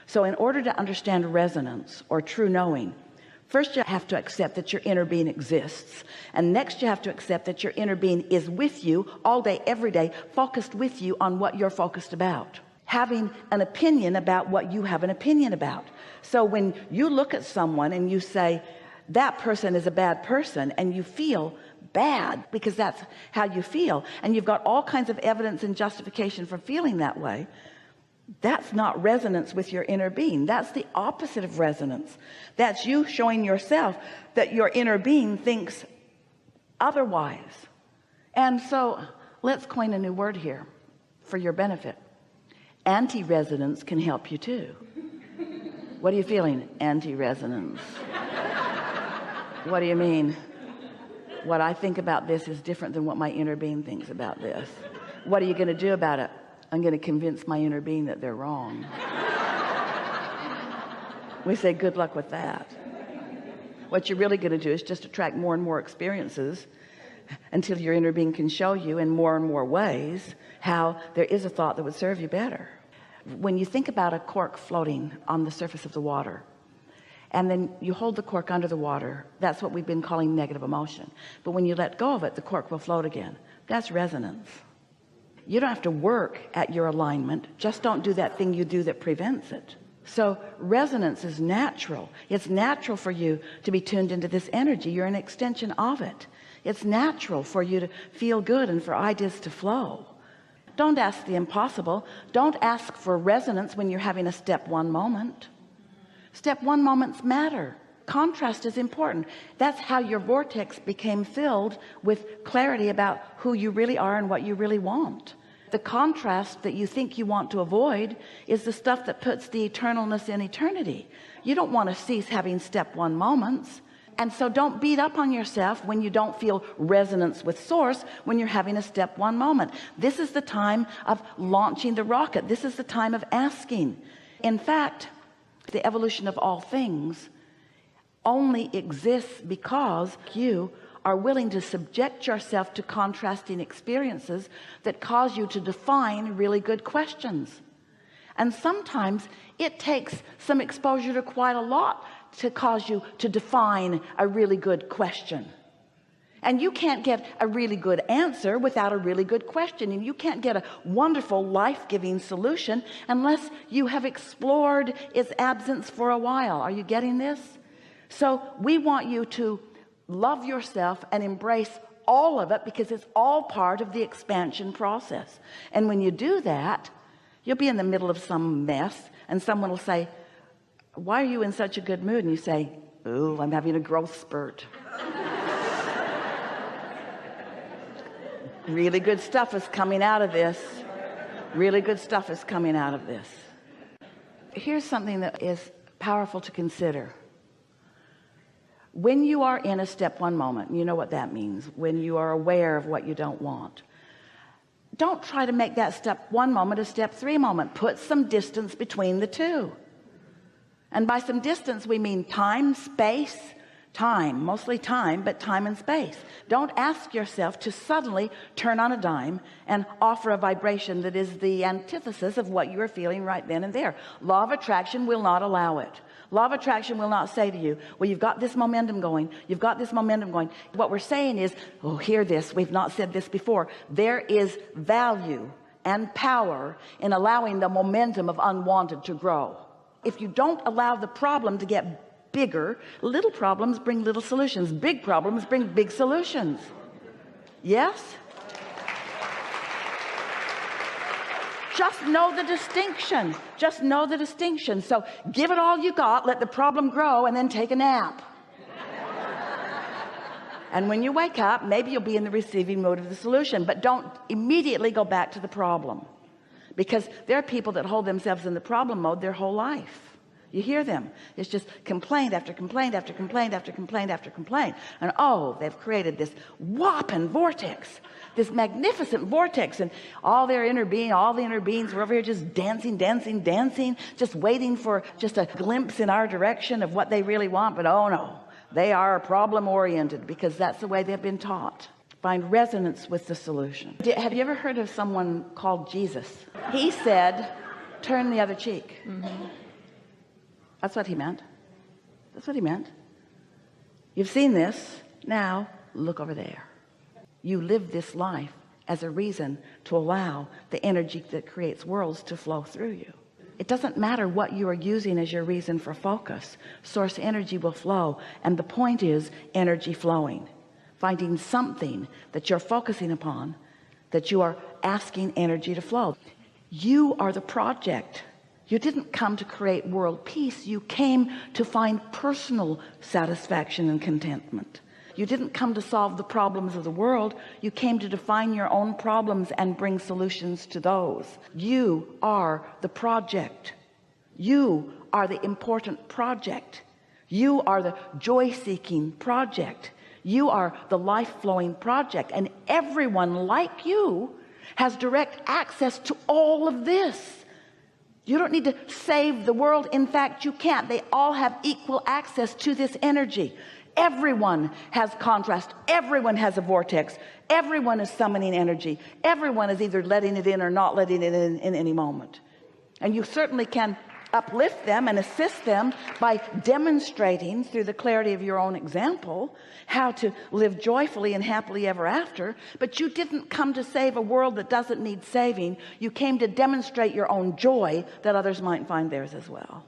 So in order to understand resonance or true knowing, first you have to accept that your inner being exists, and next you have to accept that your inner being is with you all day every day, focused with you on what you're focused about, having an opinion about what you have an opinion about. So when you look at someone and you say that person is a bad person, and you feel bad because that's how you feel, and you've got all kinds of evidence and justification for feeling that way, that's not resonance with your inner being. That's the opposite of resonance. That's you showing yourself that your inner being thinks otherwise. And so let's coin a new word here for your benefit. Anti-resonance can help you too. What are you feeling? Anti-resonance. What do you mean? What I think about this is different than what my inner being thinks about this. What are you going to do about it? I'm going to convince my inner being that they're wrong. We say good luck with that. What you're really going to do is just attract more and more experiences until your inner being can show you in more and more ways how there is a thought that would serve you better. When you think about a cork floating on the surface of the water, and then you hold the cork under the water, that's what we've been calling negative emotion. But when you let go of it, the cork will float again. That's resonance. You don't have to work at your alignment. Just don't do that thing you do that prevents it. So resonance is natural. It's natural for you to be tuned into this energy. You're an extension of it. It's natural for you to feel good and for ideas to flow. Don't ask the impossible. Don't ask for resonance when you're having a step one moment. Step one moments matter. Contrast is important. That's how your vortex became filled with clarity about who you really are and what you really want. The contrast that you think you want to avoid is the stuff that puts the eternalness in eternity. You don't want to cease having step one moments. And so don't beat up on yourself when you don't feel resonance with source when you're having a step one moment. This is the time of launching the rocket. This is the time of asking. In fact, the evolution of all things only exists because you are willing to subject yourself to contrasting experiences that cause you to define really good questions. And sometimes it takes some exposure to quite a lot to cause you to define a really good question. And you can't get a really good answer without a really good question, and you can't get a wonderful life-giving solution unless you have explored its absence for a while. Are you getting this? So we want you to love yourself and embrace all of it, because it's all part of the expansion process. And when you do that, you'll be in the middle of some mess, and someone will say, why are you in such a good mood? And you say, oh, I'm having a growth spurt. Really good stuff is coming out of this. Really good stuff is coming out of this. Here's something that is powerful to consider. When you are in a step one moment, you know what that means. When you are aware of what you don't want, don't try to make that step one moment a step three moment. Put some distance between the two. And by some distance, we mean time, space, time, mostly time, but time and space. Don't ask yourself to suddenly turn on a dime and offer a vibration that is the antithesis of what you are feeling right then and there. Law of attraction will not allow it. Law of attraction will not say to you, well, you've got this momentum going. You've got this momentum going. What we're saying is, oh, hear this. We've not said this before. There is value and power in allowing the momentum of unwanted to grow. If you don't allow the problem to get bigger, little problems bring little solutions. Big problems bring big solutions. Yes? Just know the distinction. Just know the distinction. So give it all you got, let the problem grow, and then take a nap. And when you wake up, maybe you'll be in the receiving mode of the solution, but don't immediately go back to the problem. Because there are people that hold themselves in the problem mode their whole life. You hear them. It's just complaint after complaint after complaint after complaint after complaint. And oh, they've created this whopping vortex, this magnificent vortex. And all their inner being, all the inner beings were over here just dancing, dancing, dancing, just waiting for just a glimpse in our direction of what they really want. But oh no, they are problem oriented because that's the way they've been taught. Find resonance with the solution. Have you ever heard of someone called Jesus? He said, turn the other cheek. Mm-hmm. That's what he meant. That's what he meant. You've seen this. Now look over there. You live this life as a reason to allow the energy that creates worlds to flow through you. It doesn't matter what you are using as your reason for focus. Source energy will flow. And the point is energy flowing. Finding something that you're focusing upon, that you are asking energy to flow. You are the project. You didn't come to create world peace. You came to find personal satisfaction and contentment. You didn't come to solve the problems of the world. You came to define your own problems and bring solutions to those. You are the project. You are the important project. You are the joy-seeking project. You are the life-flowing project. And everyone like you has direct access to all of this. You don't need to save the world. In fact, you can't. They all have equal access to this energy. Everyone has contrast. Everyone has a vortex. Everyone is summoning energy. Everyone is either letting it in or not letting it in any moment. And you certainly can uplift them and assist them by demonstrating through the clarity of your own example how to live joyfully and happily ever after. But you didn't come to save a world that doesn't need saving. You came to demonstrate your own joy that others might find theirs as well.